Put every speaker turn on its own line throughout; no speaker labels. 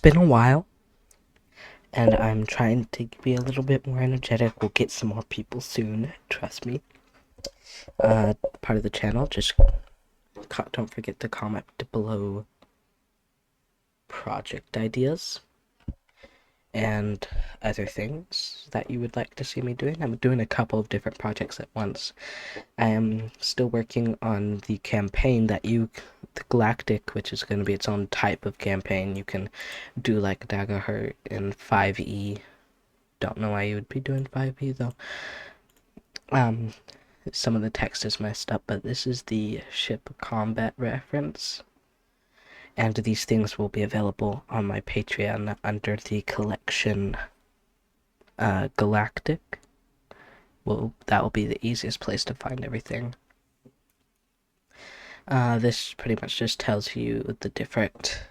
been a while, and I'm trying to be a little bit more energetic. We'll get some more people soon, trust me. Part of the channel, just don't forget to comment below project ideas and other things that you would like to see me doing. I'm doing a couple of different projects at once. I am still working on the campaign the Galactic, which is going to be its own type of campaign. You can do like Daggerheart in 5e. Don't know why you would be doing 5e though. Some of the text is messed up, but this is the ship combat reference. And these things will be available on my Patreon under the collection Galactic. Well, that will be the easiest place to find everything. This pretty much just tells you the different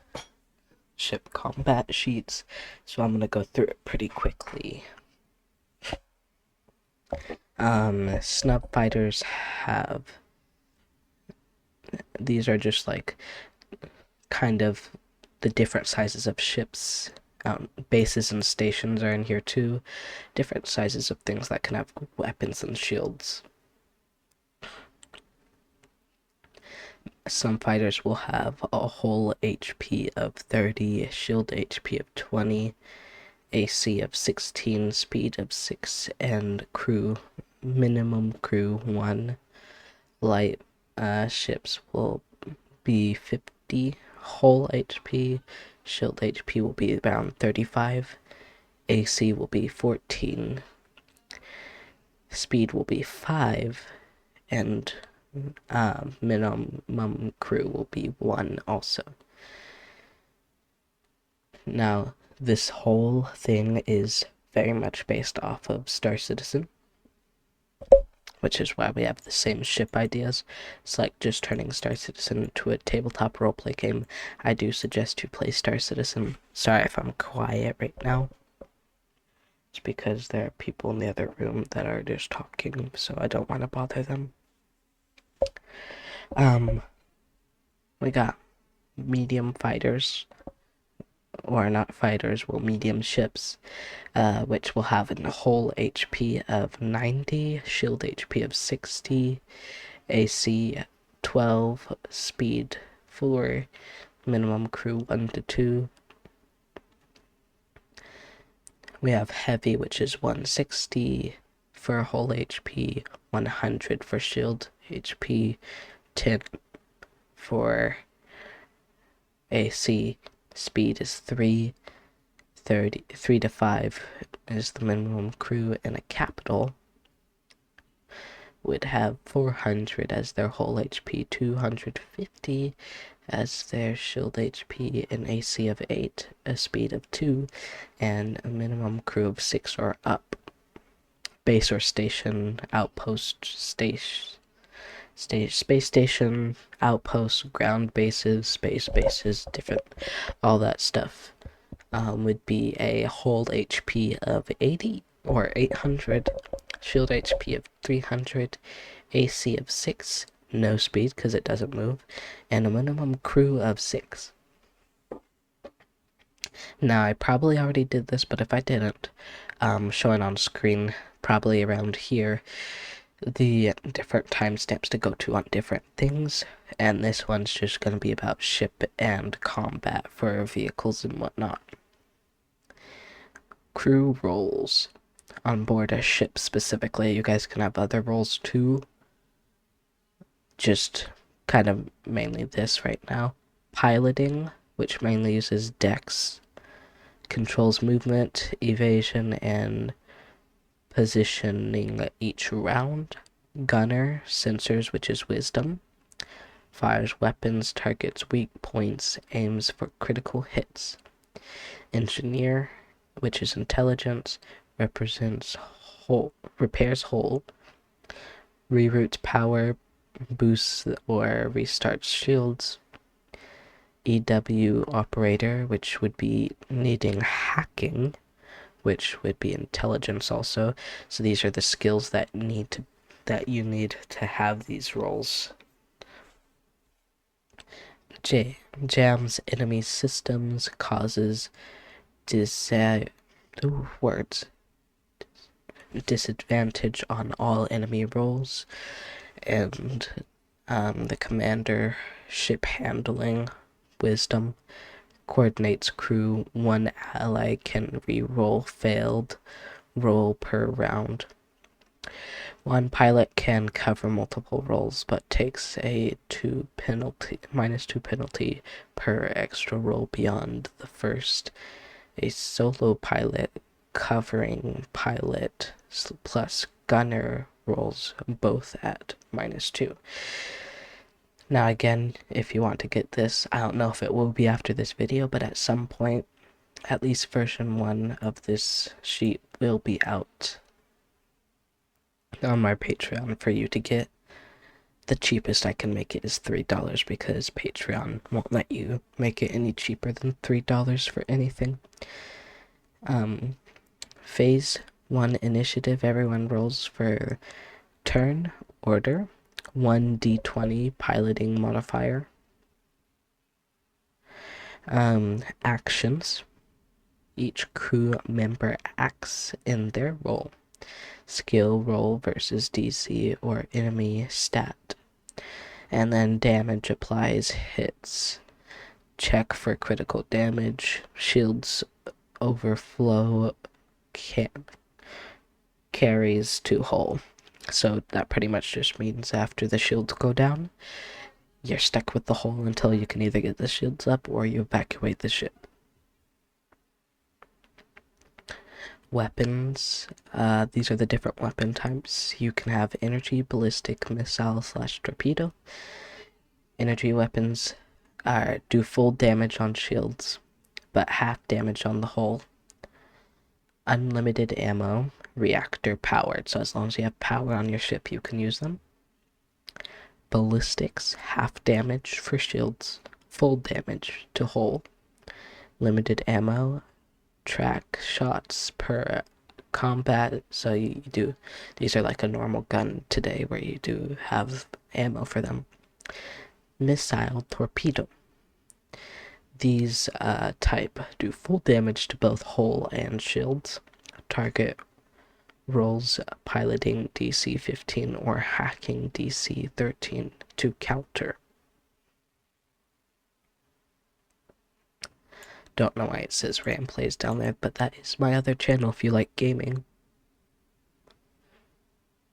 ship combat sheets, so I'm gonna go through it pretty quickly. Snub fighters have, these are just like kind of the different sizes of ships. Bases and stations are in here too. Different sizes of things that can have weapons and shields. Some fighters will have a whole HP of 30, shield HP of 20, AC of 16, speed of 6, and minimum crew 1. Light ships will be 50, whole HP, shield HP will be around 35, AC will be 14, speed will be 5, and minimum crew will be 1 also. Now, this whole thing is very much based off of Star Citizen, which is why we have the same ship ideas. It's like just turning Star Citizen into a tabletop roleplay game. I do suggest you play Star Citizen. Sorry if I'm quiet right now. It's because there are people in the other room that are just talking, so I don't want to bother them. We got medium fighters, or not fighters, well, medium ships, which will have a whole HP of 90, shield HP of 60, AC 12, speed 4, minimum crew 1 to 2. We have heavy, which is 160 for whole HP, 100 for shield HP, 10 for AC, speed is 3, 3 to 5 is the minimum crew, and a capital would have 400 as their whole HP, 250 as their shield HP, an AC of 8, a speed of 2, and a minimum crew of 6 or up. Base or station, outpost, space station, outpost, ground bases, space bases, different, all that stuff. Would be a whole HP of 80 or 800, shield HP of 300, AC of 6, no speed because it doesn't move, and a minimum crew of 6. Now, I probably already did this, but if I didn't, showing on screen, probably around here, the different timestamps to go to on different things, and this one's just going to be about ship and combat for vehicles and whatnot. Crew roles on board a ship specifically. You guys can have other roles too, just kind of mainly this right now. Piloting, which mainly uses dex, controls movement, evasion, and positioning each round. Gunner, sensors, which is wisdom, fires weapons, targets weak points, aims for critical hits. Engineer, which is intelligence, repairs hull, reroutes power, boosts or restarts shields. EW operator, which would be needing hacking, which would be intelligence also. So these are the skills that you need to have these roles. J. Jams enemy systems, causes words disadvantage on all enemy rolls, and the commander ship handling wisdom coordinates crew. One ally can re-roll failed roll per round. One pilot can cover multiple rolls but takes a -2 penalty per extra roll beyond the first. A solo pilot covering pilot plus gunner rolls both at -2. Now again, if you want to get this, I don't know if it will be after this video, but at some point, at least version 1 of this sheet will be out on my Patreon for you to get. The cheapest I can make it is $3 because Patreon won't let you make it any cheaper than $3 for anything. Phase 1 initiative, everyone rolls for turn order, 1d20 piloting modifier. Actions, each crew member acts in their role. Skill roll versus DC or enemy stat. And then damage applies hits. Check for critical damage. Shields overflow carries to hull. So that pretty much just means after the shields go down, you're stuck with the hull until you can either get the shields up or you evacuate the ship. Weapons. These are the different weapon types. You can have energy, ballistic, missile / torpedo. Energy weapons do full damage on shields, but half damage on the hull. Unlimited ammo, reactor powered, so as long as you have power on your ship, you can use them. Ballistics, half damage for shields, full damage to hull. Limited ammo, track shots per combat, so you do, these are like a normal gun today where you do have ammo for them. Missile torpedo. These type do full damage to both hull and shields. Target rolls piloting DC 15 or hacking DC 13 to counter. Don't know why it says Ram Plays down there, but that is my other channel if you like gaming.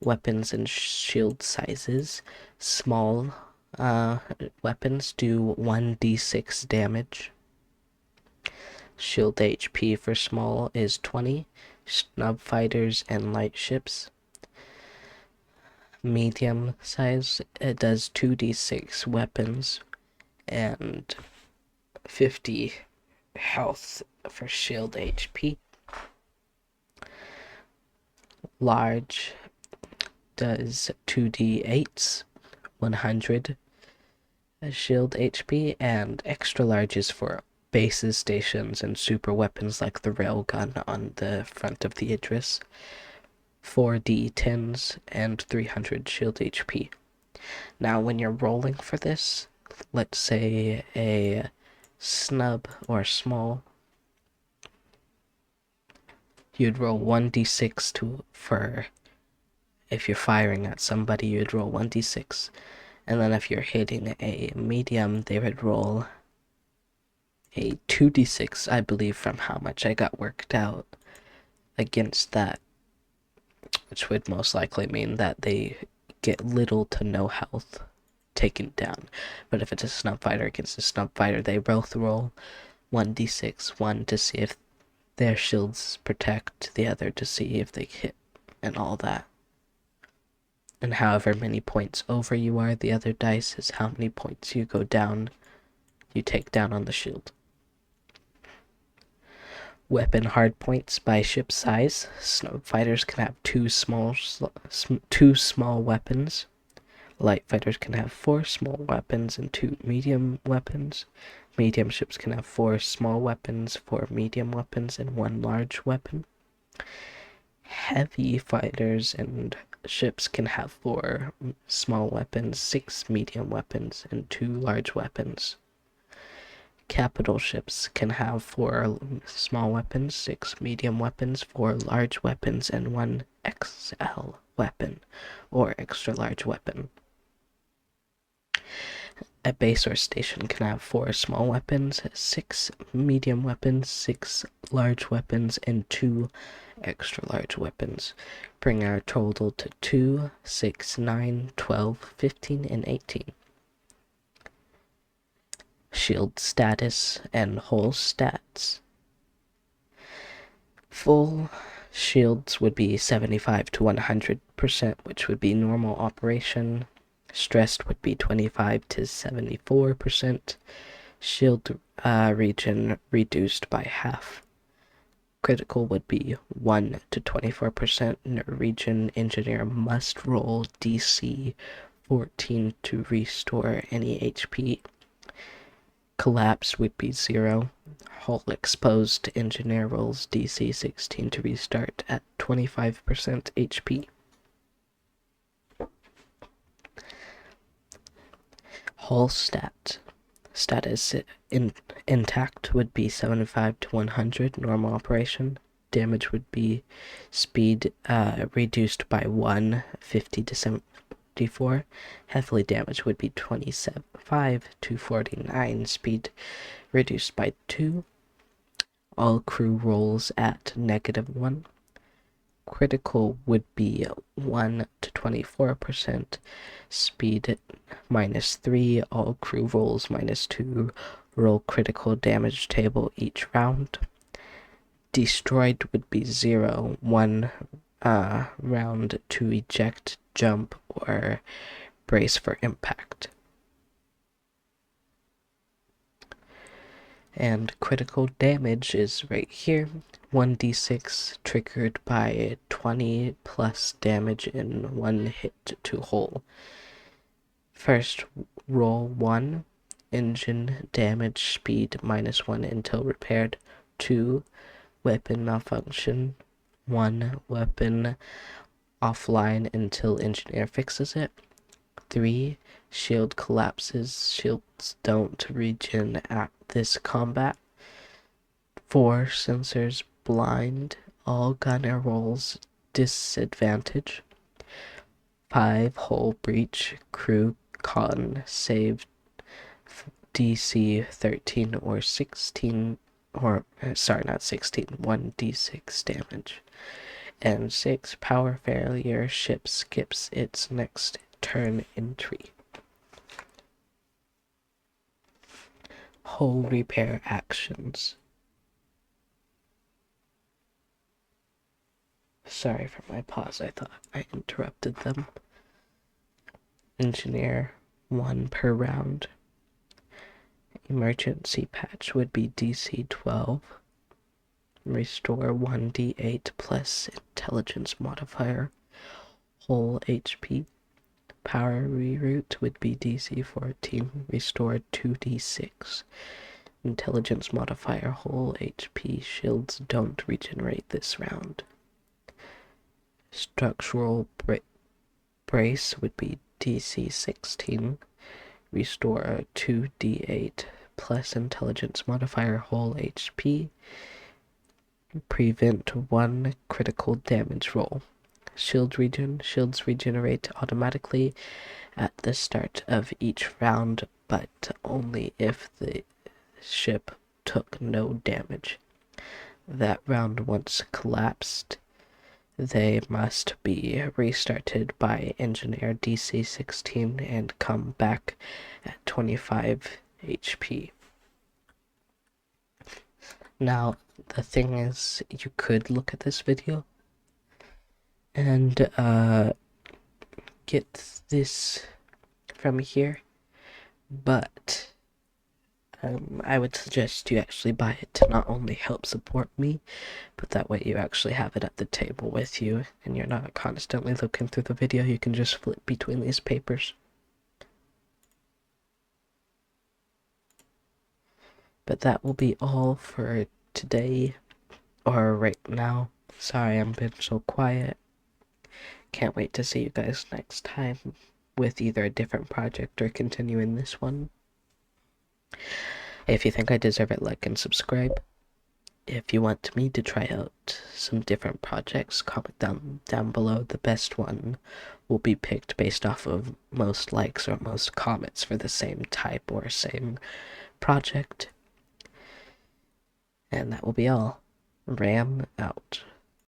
Weapons and shield sizes. Small weapons do 1d6 damage. Shield HP for small is 20. Snub fighters and light ships. Medium size, it does 2d6 weapons and 50 health for shield HP. Large does 2d8s, 100 shield HP, and extra large is for bases, stations, and super weapons like the railgun on the front of the Idris. 4d10s and 300 shield HP. Now when you're rolling for this, let's say a snub or small, you'd roll 1d6 for if you're firing at somebody, you'd roll 1d6. And then if you're hitting a medium, they would roll a 2d6, I believe, from how much I got worked out against that, which would most likely mean that they get little to no health taken down. But if it's a snub fighter against a snub fighter, they both roll 1d6, one to see if their shields protect, the other to see if they hit, and all that. And however many points over you are, the other dice is how many points you go down, you take down on the shield. Weapon hardpoints by ship size. Snub fighters can have two small weapons. Light fighters can have 4 small weapons and 2 medium weapons. Medium ships can have 4 small weapons, 4 medium weapons, and 1 large weapon. Heavy fighters and ships can have 4 small weapons, 6 medium weapons, and 2 large weapons. Capital ships can have 4 small weapons, 6 medium weapons, 4 large weapons, and 1 XL weapon, or extra large weapon. A base or station can have 4 small weapons, 6 medium weapons, 6 large weapons, and 2 extra large weapons, bring our total to 2, 6, 9, 12, 15, and 18. Shield status and hull stats. Full shields would be 75 to 100%, which would be normal operation. Stressed would be 25 to 74%. Shield region reduced by half. Critical would be 1 to 24%. Norwegian engineer must roll DC 14 to restore any HP. Collapse would be 0. Hull exposed engineer rolls DC 16 to restart at 25% HP. Hull status intact would be 75 to 100, normal operation. Damage would be speed reduced by 1, 50 to 74. Heavily damaged would be 25 to 49, speed reduced by 2. All crew rolls at -1. Critical would be 1 to 24%, speed -3, all crew rolls -2, roll critical damage table each round. Destroyed would be 0, 1 round to eject, jump, or brace for impact. And critical damage is right here. 1d6 triggered by 20 plus damage in 1 hit to hull. First, roll 1. Engine damage, speed -1 until repaired. 2. Weapon malfunction. 1. Weapon offline until engineer fixes it. 3. Shield collapses. Shields don't regen at this combat. 4. Sensors blind. All gunner rolls disadvantage. 5. Hull breach. Crew con save DC 13 or 16, or sorry, not 16, 1d6 damage. And 6. Power failure. Ship skips its next turn entry. Hull repair actions. Sorry for my pause, I thought I interrupted them. Engineer, 1 per round. Emergency patch would be DC 12. Restore 1d8 plus intelligence modifier. Hull HP. Power reroute would be DC 14. Restore 2d6. Intelligence modifier, hull HP. Shields don't regenerate this round. Structural brace would be DC 16. Restore 2d8 plus intelligence modifier, hull HP. Prevent 1 critical damage roll. Shields regenerate automatically at the start of each round, but only if the ship took no damage. That round once collapsed, they must be restarted by engineer DC 16 and come back at 25 HP. Now, the thing is, you could look at this video and get this from here, but I would suggest you actually buy it to not only help support me, but that way you actually have it at the table with you and you're not constantly looking through the video. You can just flip between these papers. But that will be all for today, or right now. Sorry I'm been so quiet. Can't wait to see you guys next time with either a different project or continuing this one. If you think I deserve it, like and subscribe. If you want me to try out some different projects, comment down below. The best one will be picked based off of most likes or most comments for the same type or same project. And that will be all. Ram out.